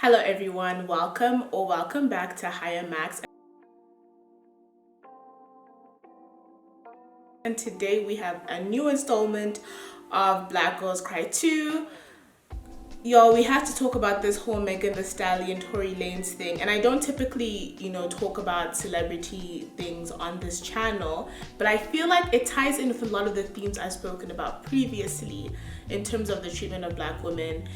Hello everyone, welcome back to Higher Max. And today we have a new installment of Black Girls Cry 2. Y'all, we have to talk about this whole Meg Thee Stallion, Tory Lanez thing. And I don't typically, talk about celebrity things on this channel, but I feel like it ties in with a lot of the themes I've spoken about previously in terms of the treatment of Black women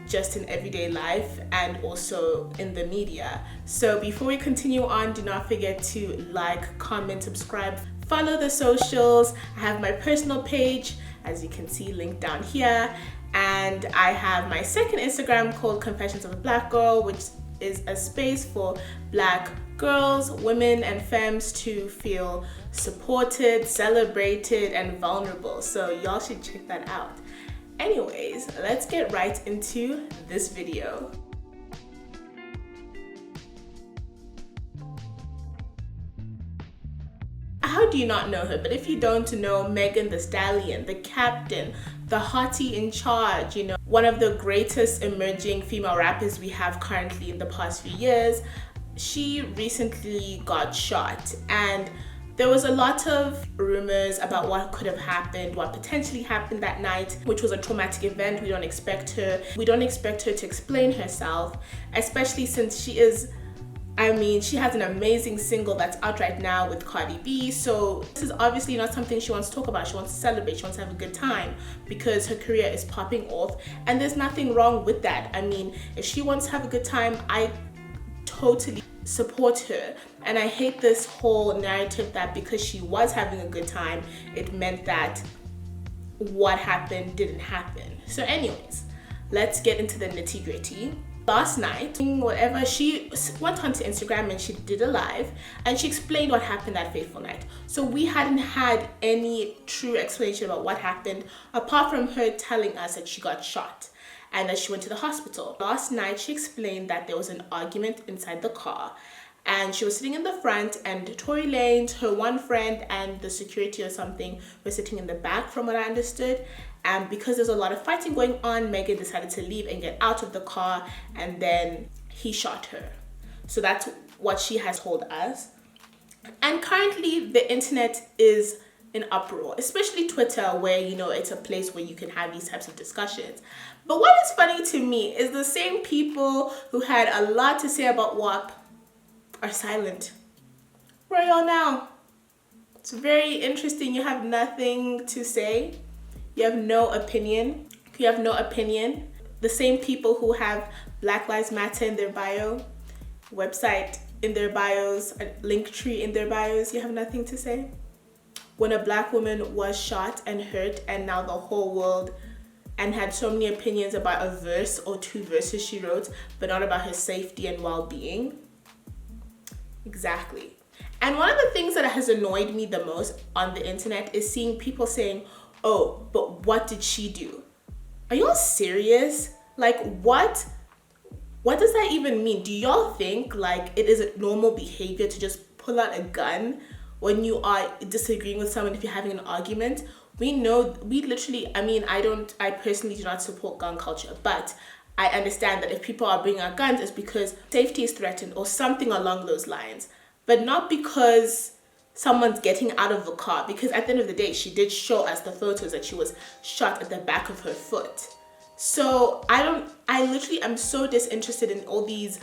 just in everyday life and also in the media. So before we continue on, do not forget to like, comment, subscribe, follow the socials. I have my personal page, as you can see, linked down here. And I have my second Instagram called Confessions of a Black Girl, which is a space for Black girls, women, and femmes to feel supported, celebrated, and vulnerable. So y'all should check that out. Anyways, let's get right into this video. How do you not know her? But if you don't know Meg Thee Stallion, the captain, the hottie in charge, one of the greatest emerging female rappers we have currently in the past few years, she recently got shot, and there was a lot of rumors about what could have happened, what potentially happened that night, which was a traumatic event. We don't expect her to explain herself, especially since she has an amazing single that's out right now with Cardi B. So this is obviously not something she wants to talk about. She wants to celebrate, she wants to have a good time because her career is popping off, and there's nothing wrong with that. If she wants to have a good time, I totally support her. And I hate this whole narrative that because she was having a good time, it meant that what happened didn't happen. So anyways, let's get into the nitty-gritty. Last night, she went onto Instagram and she did a live and she explained what happened that fateful night. So we hadn't had any true explanation about what happened apart from her telling us that she got shot and that she went to the hospital. Last night, she explained that there was an argument inside the car and she was sitting in the front, and Tory Lanez, her one friend, and the security or something were sitting in the back from what I understood. And because there's a lot of fighting going on, Megan decided to leave and get out of the car, and then he shot her. So that's what she has told us. And currently the internet is in uproar, especially Twitter, where it's a place where you can have these types of discussions. But what is funny to me is the same people who had a lot to say about WAP are silent. Where are y'all now? It's very interesting. You have nothing to say. You have no opinion. You have no opinion. The same people who have Black Lives Matter in their bio, website in their bios, a link tree in their bios, you have nothing to say. When a Black woman was shot and hurt, and now the whole world, and had so many opinions about a verse or two verses she wrote, but not about her safety and well-being. Exactly. And one of the things that has annoyed me the most on the internet is seeing people saying, oh, but what did she do? Are y'all serious? Like, what does that even mean? Do y'all think like it is a normal behavior to just pull out a gun when you are disagreeing with someone, if you're having an argument? I personally do not support gun culture, but I understand that if people are bringing out guns, it's because safety is threatened or something along those lines, but not because someone's getting out of the car. Because at the end of the day, she did show us the photos that she was shot at the back of her foot. So I literally am so disinterested in all these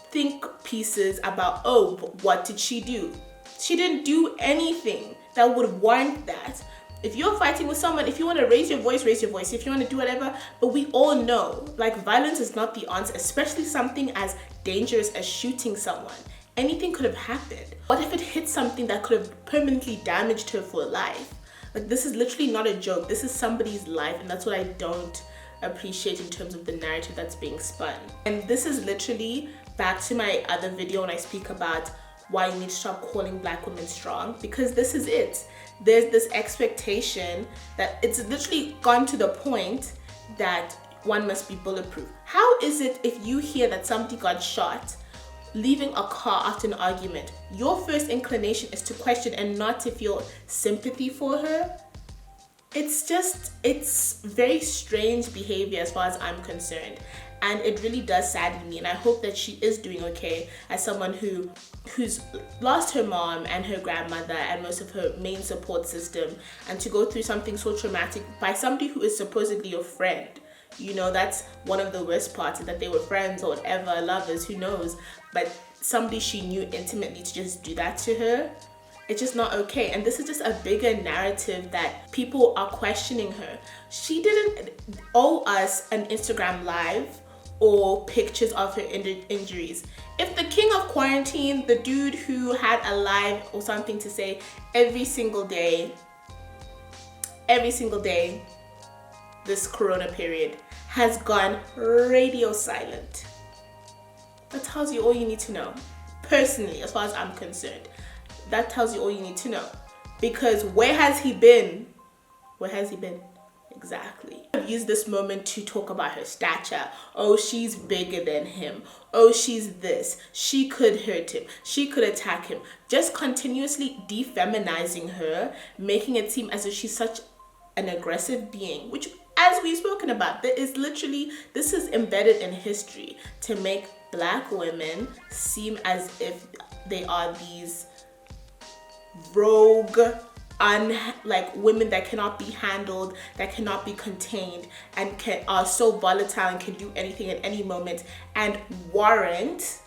think pieces about, oh, but what did she do? She didn't do anything that would warrant that. If you're fighting with someone, if you want to raise your voice, raise your voice. If you want to do whatever, but we all know, like, violence is not the answer, especially something as dangerous as shooting someone. Anything could have happened. What if it hit something that could have permanently damaged her for life? Like, this is literally not a joke. This is somebody's life, and that's what I don't appreciate in terms of the narrative that's being spun. And this is literally back to my other video when I speak about why you need to stop calling Black women strong, because this is it. There's this expectation that it's literally gone to the point that one must be bulletproof. How is it if you hear that somebody got shot leaving a car after an argument, your first inclination is to question and not to feel sympathy for her? It's very strange behavior as far as I'm concerned. And it really does sadden me, and I hope that she is doing okay as someone who's lost her mom and her grandmother and most of her main support system, and to go through something so traumatic by somebody who is supposedly your friend. You know, that's one of the worst parts, is that they were friends or whatever, lovers, who knows, but somebody she knew intimately, to just do that to her, it's just not okay. And this is just a bigger narrative that people are questioning her. She didn't owe us an Instagram live or pictures of her injuries. If the king of quarantine, the dude who had a live or something to say every single day this corona period, has gone radio silent, that tells you all you need to know. Personally, as far as I'm concerned, that tells you all you need to know. Because where has he been? Where has he been? Exactly. I've used this moment to talk about her stature. Oh, she's bigger than him. Oh, she's this. She could hurt him. She could attack him. Just continuously defeminizing her, making it seem as if she's such an aggressive being, which, as we've spoken about, this is embedded in history to make Black women seem as if they are these rogue, like women that cannot be handled, that cannot be contained, and are so volatile and can do anything at any moment, and warrant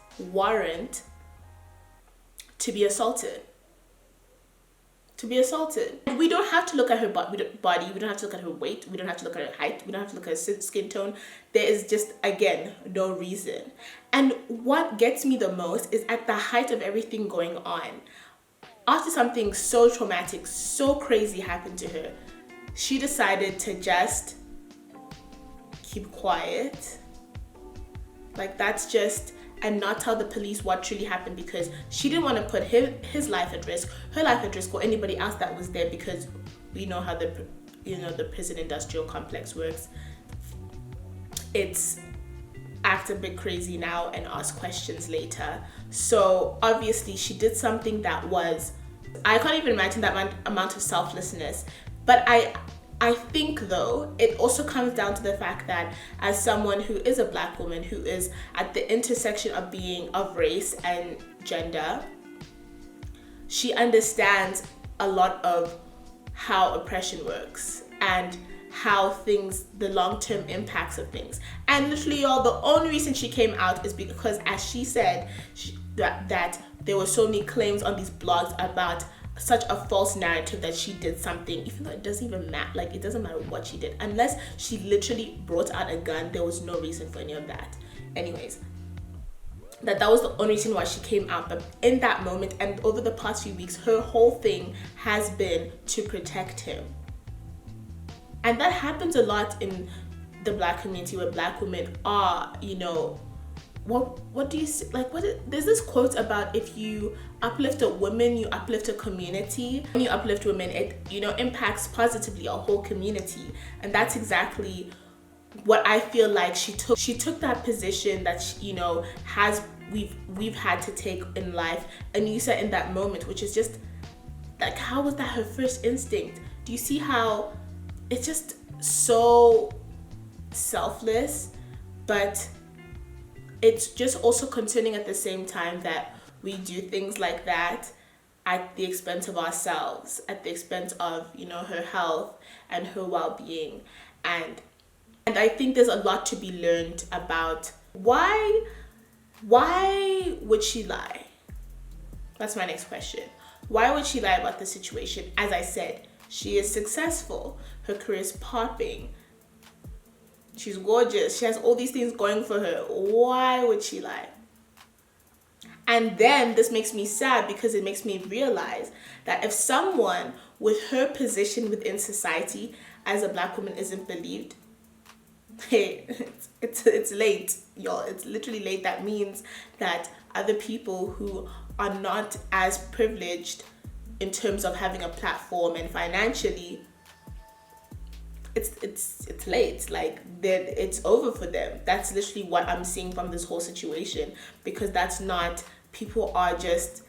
to be assaulted. We don't have to look at her body, we don't have to look at her weight, we don't have to look at her height, we don't have to look at her skin tone. There is just, again, no reason. And what gets me the most is, at the height of everything going on, after something so traumatic, so crazy happened to her, she decided to just keep quiet. Like, that's just, and not tell the police what truly happened, because she didn't want to put his life at risk, her life at risk, or anybody else that was there, because we know how the prison industrial complex works. It's act a bit crazy now and ask questions later. So obviously she did something that was, I can't even imagine that amount of selflessness. But I think, though, it also comes down to the fact that, as someone who is a Black woman, who is at the intersection of being of race and gender, she understands a lot of how oppression works and how things, the long-term impacts of things. And literally, y'all, the only reason she came out is because, as she said, that there were so many claims on these blogs about such a false narrative that she did something, even though it doesn't even matter. Like, it doesn't matter what she did. Unless she literally brought out a gun, there was no reason for any of that. Anyways, that was the only reason why she came out. But in that moment, and over the past few weeks, her whole thing has been to protect him. And that happens a lot in the Black community, where Black women are, what do you say? Like, there's this quote about, if you uplift a woman, you uplift a community. When you uplift women, it impacts positively a whole community. And that's exactly what I feel like she took. She took that position that we've had to take in life, and you said in that moment, which is just like, how was that her first instinct? Do you see how it's just so selfless, but it's just also concerning at the same time that we do things like that at the expense of ourselves, at the expense of, her health and her well-being. And I think there's a lot to be learned about why would she lie? That's my next question. Why would she lie about the situation? As I said, she is successful. Her career is popping. She's gorgeous. She has all these things going for her. Why would she lie? And then this makes me sad, because it makes me realize that if someone with her position within society as a Black woman isn't believed, hey, it's late, y'all. It's literally late. That means that other people who are not as privileged in terms of having a platform and financially, it's late. Like, it's over for them. That's literally what I'm seeing from this whole situation, because that's not, people are just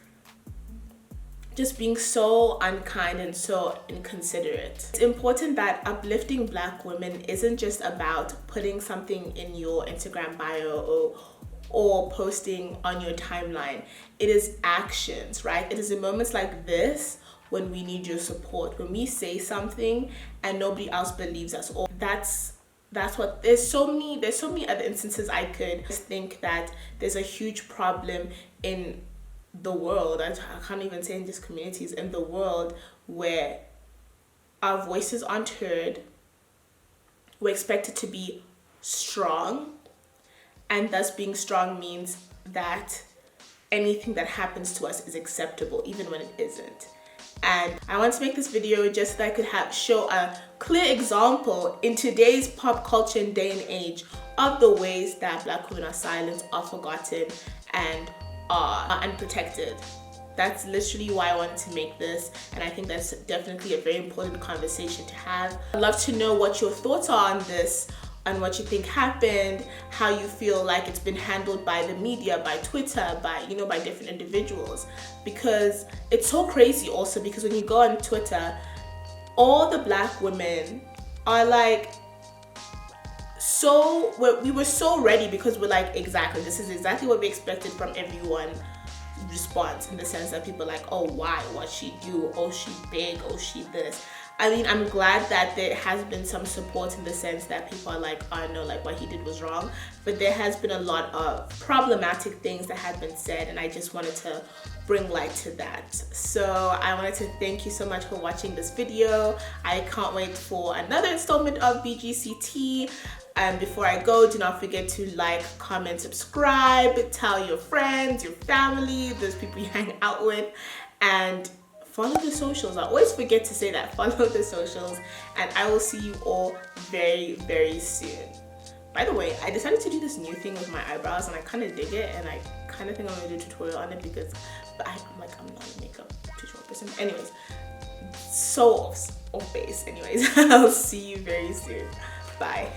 just being so unkind and so inconsiderate. It's important that uplifting Black women isn't just about putting something in your Instagram bio or posting on your timeline. It is actions, right? It is in moments like this when we need your support, when we say something and nobody else believes us. Or that's what, there's so many other instances I could think that there's a huge problem in the world. I can't even say in just communities, in the world, where our voices aren't heard. We're expected to be strong, and thus being strong means that anything that happens to us is acceptable, even when it isn't. And I want to make this video just so that I could show a clear example in today's pop culture and day and age of the ways that Black women are silenced, are forgotten, and are unprotected. That's literally why I wanted to make this, and I think that's definitely a very important conversation to have. I'd love to know what your thoughts are on this, on what you think happened, how you feel like it's been handled by the media, by Twitter, by different individuals, because it's so crazy also, because when you go on Twitter, all the Black women are like, we were so ready, because we're like, exactly, this is exactly what we expected from everyone response, in the sense that people are like, oh, why, what she do, oh, she big, oh, she this. I mean, I'm glad that there has been some support, in the sense that people are like, oh no, like what he did was wrong, but there has been a lot of problematic things that have been said, and I just wanted to bring light to that. So I wanted to thank you so much for watching this video. I can't wait for another installment of BGCT. And before I go, do not forget to like, comment, subscribe, tell your friends, your family, those people you hang out with, and follow the socials. I always forget to say that. Follow the socials, and I will see you all very, very soon. By the way, I decided to do this new thing with my eyebrows, and I kind of dig it, and I kind of think I'm going to do a tutorial on it, because I'm not a makeup tutorial person. Anyways, so off base. Anyways, I'll see you very soon. Bye.